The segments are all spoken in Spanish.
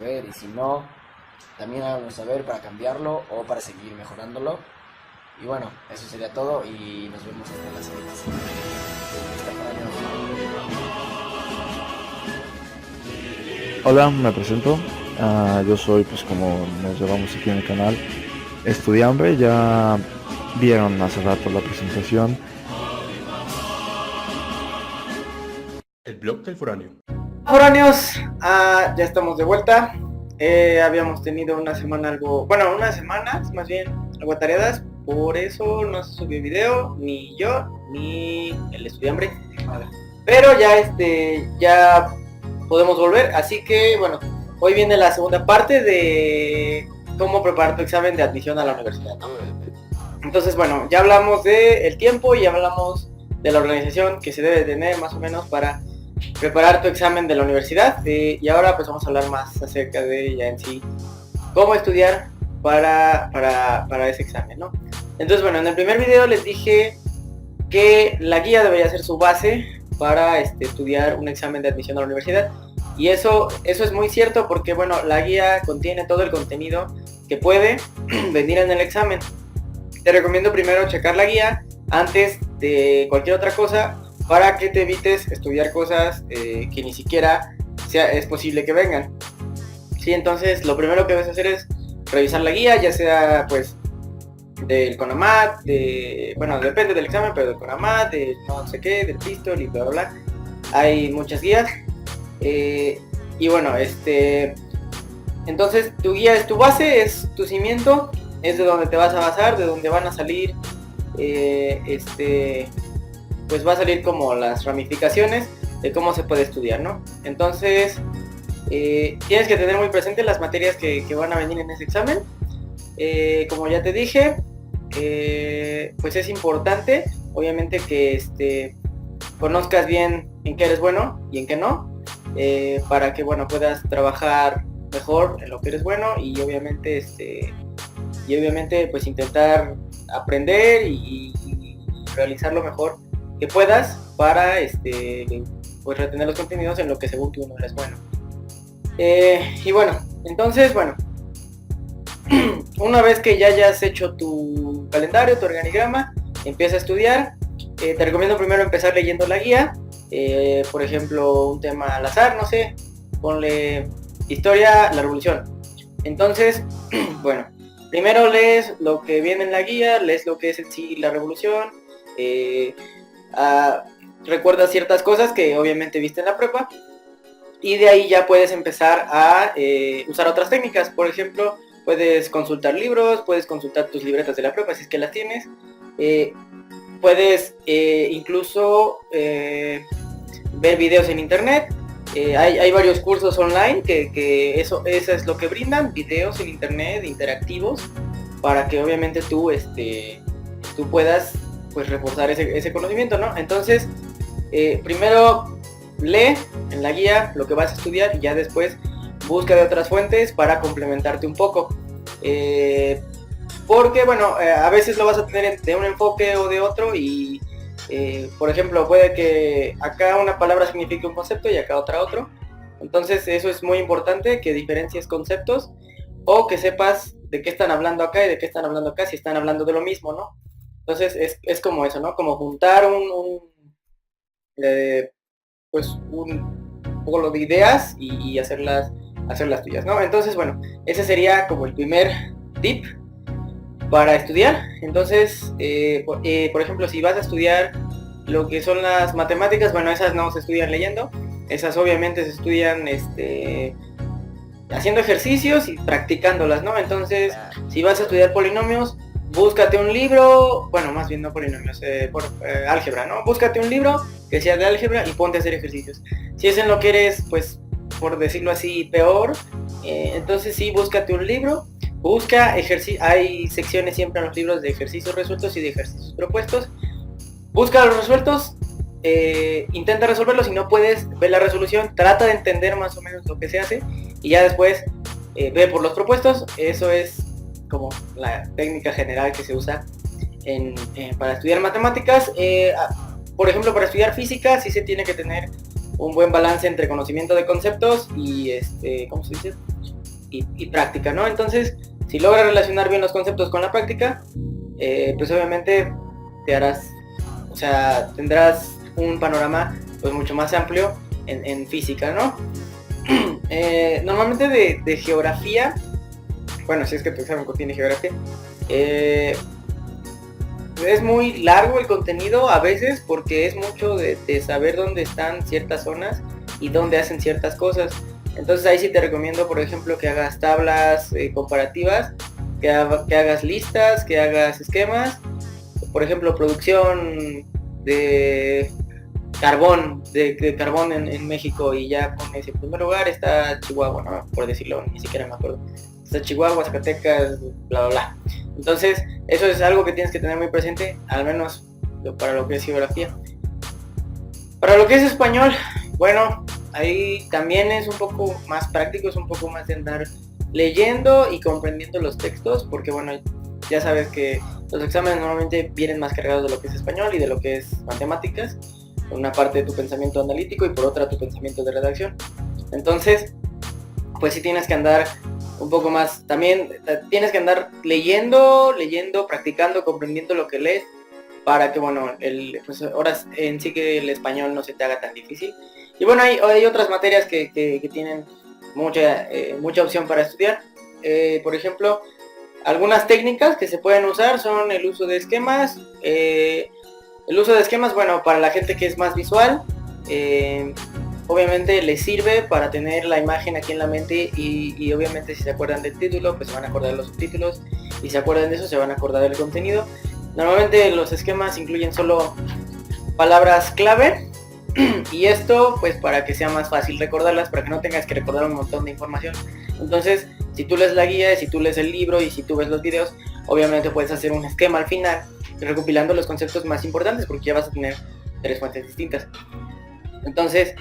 ver, y si no, también háganos saber para cambiarlo o para seguir mejorándolo. Y bueno, eso sería todo y nos vemos hasta la siguiente semana. Hola, me presento. Yo soy, pues como nos llevamos aquí en el canal, Estudiambre. Ya vieron hace rato la presentación. El blog del foráneo. Foráneos, ya estamos de vuelta. Habíamos tenido una semana unas semanas más bien algo atareadas, por eso no se subió video, ni yo, ni el Estudiambre. Pero ya podemos volver, así que bueno, hoy viene la segunda parte de cómo preparar tu examen de admisión a la universidad, ¿no? Entonces bueno, ya hablamos del tiempo y hablamos de la organización que se debe tener más o menos para preparar tu examen de la universidad, y ahora pues vamos a hablar más acerca de ya en sí cómo estudiar para ese examen, ¿no? Entonces bueno, en el primer video les dije que la guía debería ser su base para estudiar un examen de admisión a la universidad, y eso es muy cierto porque bueno, la guía contiene todo el contenido que puede venir en el examen. Te recomiendo primero checar la guía antes de cualquier otra cosa, para que te evites estudiar cosas que ni siquiera es posible que vengan. Sí, entonces lo primero que debes hacer es revisar la guía, ya sea pues del CONAMAT, depende del examen, pero del CONAMAT, del no sé qué, del Pistol y bla bla bla. Hay muchas guías. Y bueno, entonces tu guía es tu base, es tu cimiento, es de donde te vas a basar, de donde van a salir pues va a salir como las ramificaciones de cómo se puede estudiar, ¿no? Entonces, tienes que tener muy presente las materias que van a venir en ese examen. Como ya te dije, pues es importante, obviamente, que conozcas bien en qué eres bueno y en qué no, para que, bueno, puedas trabajar mejor en lo que eres bueno y obviamente, pues intentar aprender y realizar lo mejor que puedas para pues retener los contenidos en lo que según tú no eres bueno. Y bueno, entonces bueno, una vez que ya hayas hecho tu calendario, tu organigrama, empieza a estudiar. Te recomiendo primero empezar leyendo la guía, por ejemplo un tema al azar, no sé, ponle historia, la revolución. Entonces bueno, primero lees lo que viene en la guía, lees lo que es en sí la revolución, recuerdas ciertas cosas que obviamente viste en la prepa, y de ahí ya puedes empezar a usar otras técnicas. Por ejemplo, puedes consultar libros, puedes consultar tus libretas de la prepa si es que las tienes, puedes incluso ver videos en internet. Hay varios cursos online que eso es lo que brindan, videos en internet interactivos, para que obviamente tú puedas pues reforzar ese conocimiento, ¿no? Entonces, primero lee en la guía lo que vas a estudiar y ya después busca de otras fuentes para complementarte un poco, porque bueno, a veces lo vas a tener de un enfoque o de otro y por ejemplo puede que acá una palabra signifique un concepto y acá otro. Entonces eso es muy importante, que diferencies conceptos o que sepas de qué están hablando acá y de qué están hablando acá, si están hablando de lo mismo, ¿no? Entonces es como eso, ¿no? Como juntar pues un poco de ideas y hacerlas tuyas, ¿no? Entonces, bueno, ese sería como el primer tip para estudiar. Entonces, por ejemplo, si vas a estudiar lo que son las matemáticas, bueno, esas no se estudian leyendo, esas obviamente se estudian haciendo ejercicios y practicándolas, ¿no? Entonces, si vas a estudiar polinomios, búscate un libro, bueno, más bien no polinomios, álgebra, ¿no? Búscate un libro que sea de álgebra y ponte a hacer ejercicios. Si es en lo que eres, pues, por decirlo así, peor, entonces sí, búscate un libro, busca ejercicios, hay secciones siempre en los libros de ejercicios resueltos y de ejercicios propuestos. Busca los resueltos, intenta resolverlos. Si no puedes, ve la resolución, trata de entender más o menos lo que se hace y ya después ve por los propuestos. Eso es como la técnica general que se usa para estudiar matemáticas. Por ejemplo, para estudiar física sí se tiene que tener un buen balance entre conocimiento de conceptos y ¿cómo se dice? y práctica, ¿no? Entonces, si logras relacionar bien los conceptos con la práctica, pues obviamente tendrás un panorama pues mucho más amplio en física, ¿no? Normalmente de geografía, bueno, si es que tu examen contiene geografía, es muy largo el contenido a veces porque es mucho de saber dónde están ciertas zonas y dónde hacen ciertas cosas. Entonces ahí sí te recomiendo, por ejemplo, que hagas tablas comparativas, que hagas listas, que hagas esquemas. Por ejemplo, producción de carbón, de carbón en México, y ya pones en primer lugar está Chihuahua, ¿no? Por decirlo, ni siquiera me acuerdo. Está Chihuahua, Zacatecas, bla, bla, bla. Entonces, eso es algo que tienes que tener muy presente, al menos para lo que es geografía. Para lo que es español, bueno, ahí también es un poco más práctico, es un poco más de andar leyendo y comprendiendo los textos, porque bueno, ya sabes que los exámenes normalmente vienen más cargados de lo que es español y de lo que es matemáticas, por una parte tu pensamiento analítico y por otra tu pensamiento de redacción. Entonces, pues sí tienes que andar un poco más, también tienes que andar leyendo, practicando, comprendiendo lo que lees, para que bueno, pues ahora en sí que el español no se te haga tan difícil. Y bueno, hay otras materias que tienen mucha opción para estudiar. Por ejemplo, algunas técnicas que se pueden usar son el uso de esquemas. El uso de esquemas, bueno, para la gente que es más visual, obviamente les sirve para tener la imagen aquí en la mente y obviamente si se acuerdan del título, pues se van a acordar de los subtítulos, y si se acuerdan de eso, se van a acordar del contenido. Normalmente los esquemas incluyen solo palabras clave, y esto pues para que sea más fácil recordarlas, para que no tengas que recordar un montón de información. Entonces, si tú lees la guía, si tú lees el libro y si tú ves los videos, obviamente puedes hacer un esquema al final, recopilando los conceptos más importantes, porque ya vas a tener 3 fuentes distintas. Entonces,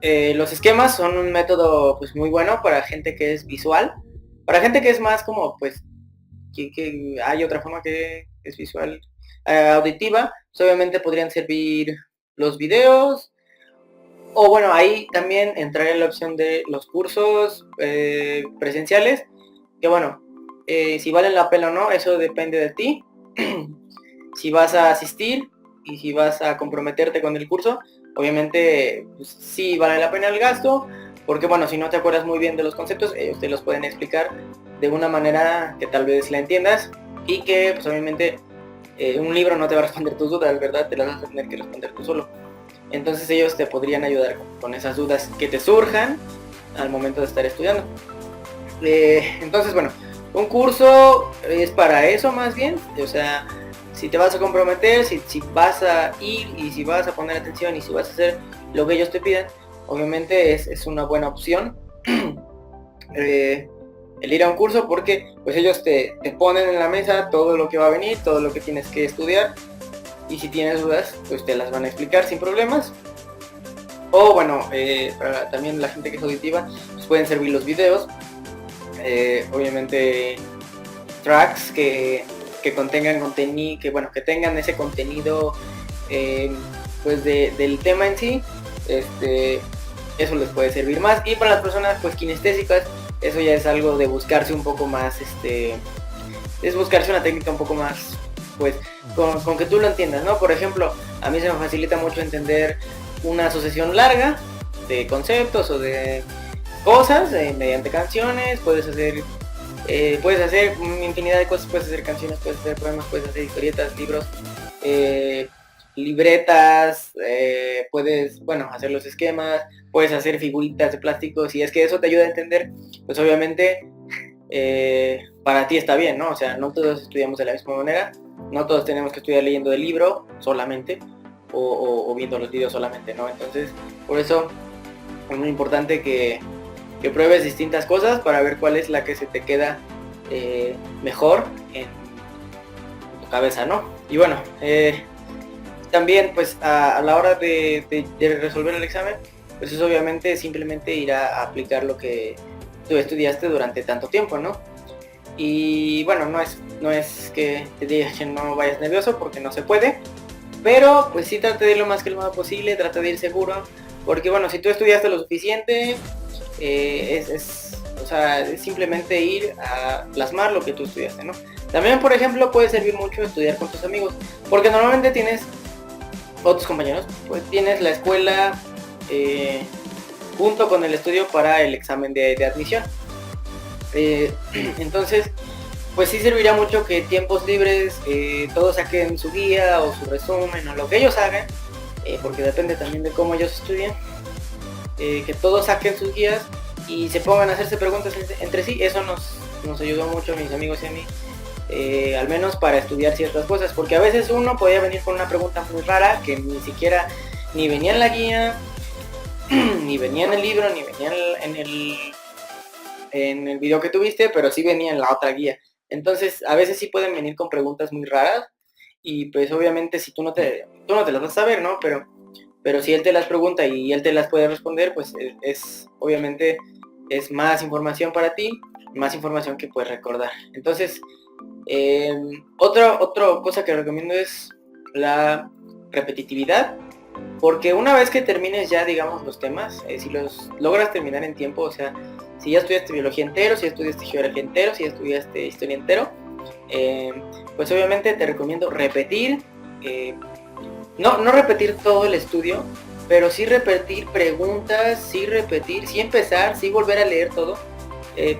los esquemas son un método pues muy bueno para gente que es visual. Para gente que es más como pues que hay otra forma que es visual, auditiva, pues obviamente podrían servir los videos, o bueno, ahí también entraría la opción de los cursos presenciales, que bueno, si valen la pena o no, eso depende de ti. Si vas a asistir y si vas a comprometerte con el curso, obviamente pues, sí vale la pena el gasto, porque bueno, si no te acuerdas muy bien de los conceptos, ellos te los pueden explicar de una manera que tal vez la entiendas, y que pues obviamente un libro no te va a responder tus dudas, ¿verdad? Te las vas a tener que responder tú solo. Entonces ellos te podrían ayudar con esas dudas que te surjan al momento de estar estudiando. Entonces bueno, un curso es para eso más bien, o sea, si te vas a comprometer, si vas a ir y si vas a poner atención y si vas a hacer lo que ellos te pidan, obviamente es una buena opción el ir a un curso, porque pues ellos te ponen en la mesa todo lo que va a venir, todo lo que tienes que estudiar, y si tienes dudas pues te las van a explicar sin problemas. O bueno, para también la gente que es auditiva, pues pueden servir los videos, obviamente tracks que contengan contenido, que tengan ese contenido pues del tema en sí, eso les puede servir más. Y para las personas pues kinestésicas, eso ya es algo de buscarse un poco más, es buscarse una técnica un poco más, pues, con que tú lo entiendas, ¿no? Por ejemplo, a mí se me facilita mucho entender una asociación larga de conceptos o de cosas mediante canciones. Puedes hacer infinidad de cosas, puedes hacer canciones, puedes hacer poemas, puedes hacer historietas, libros, libretas, puedes, bueno, hacer los esquemas, puedes hacer figuritas de plástico. Si es que eso te ayuda a entender, pues obviamente para ti está bien, ¿no? O sea, no todos estudiamos de la misma manera, no todos tenemos que estudiar leyendo el libro solamente o viendo los videos solamente, ¿no? Entonces, por eso es muy importante que pruebes distintas cosas para ver cuál es la que se te queda mejor en tu cabeza, ¿no? Y bueno, también pues a la hora de resolver el examen, pues es obviamente simplemente ir a aplicar lo que tú estudiaste durante tanto tiempo, ¿no? Y bueno, no es que te diga que no vayas nervioso, porque no se puede, pero pues sí trata de ir lo más calmado posible, trata de ir seguro, porque bueno, si tú estudiaste lo suficiente, o sea, es simplemente ir a plasmar lo que tú estudiaste, ¿no? También, por ejemplo, puede servir mucho estudiar con tus amigos, porque normalmente tienes, otros compañeros, pues tienes la escuela junto con el estudio para el examen de admisión. Entonces, pues sí serviría mucho que tiempos libres todos saquen su guía o su resumen o lo que ellos hagan, porque depende también de cómo ellos estudien, que todos saquen sus guías y se pongan a hacerse preguntas entre sí. Eso nos ayudó mucho a mis amigos y a mí, al menos para estudiar ciertas cosas, porque a veces uno podía venir con una pregunta muy rara que ni siquiera ni venía en la guía, ni venía en el libro, ni venía en el video que tuviste, pero sí venía en la otra guía. Entonces a veces sí pueden venir con preguntas muy raras y pues obviamente si tú no te las vas a saber, ¿no? Pero si él te las pregunta y él te las puede responder, pues obviamente es más información para ti, más información que puedes recordar. Entonces, otra cosa que recomiendo es la repetitividad, porque una vez que termines ya, digamos, los temas, si los logras terminar en tiempo, o sea, si ya estudiaste biología entero, si ya estudiaste geografía entero, si ya estudiaste historia entero, pues obviamente te recomiendo repetir, no repetir todo el estudio, pero sí repetir preguntas, sí empezar, sí volver a leer todo,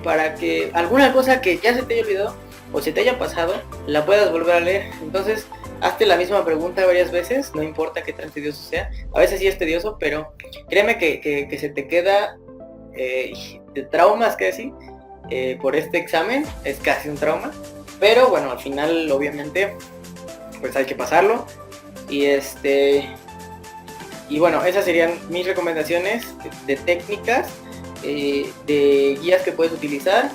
para que alguna cosa que ya se te haya olvidado o se te haya pasado, la puedas volver a leer. Entonces, hazte la misma pregunta varias veces, no importa qué tan tedioso sea. A veces sí es tedioso, pero créeme que se te queda, de traumas casi, por este examen, es casi un trauma. Pero bueno, al final obviamente pues hay que pasarlo. Y bueno, esas serían mis recomendaciones de técnicas, de guías que puedes utilizar.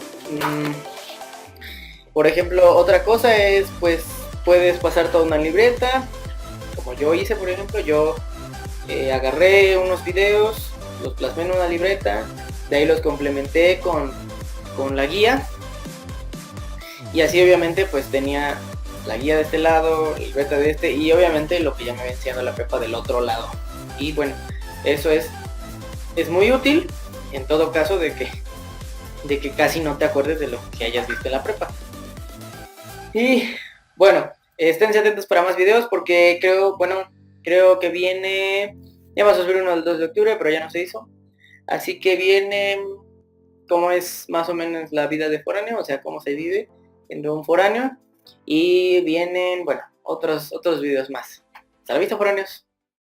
Por ejemplo, otra cosa es, pues, puedes pasar toda una libreta, como yo hice, por ejemplo. Yo agarré unos videos, los plasmé en una libreta, de ahí los complementé con la guía, y así obviamente pues tenía la guía de este lado, la libreta de este, y obviamente lo que ya me había enseñado la prepa del otro lado. Y bueno, eso es muy útil en todo caso de que casi no te acuerdes de lo que hayas visto en la prepa. Y bueno, esténse atentos para más videos, porque creo que viene, ya vamos a subir uno el 2 de octubre, pero ya no se hizo. Así que viene cómo es más o menos la vida de foráneo, o sea, cómo se vive siendo un foráneo. Y vienen, bueno, otros videos más. Hasta la vista, foráneos.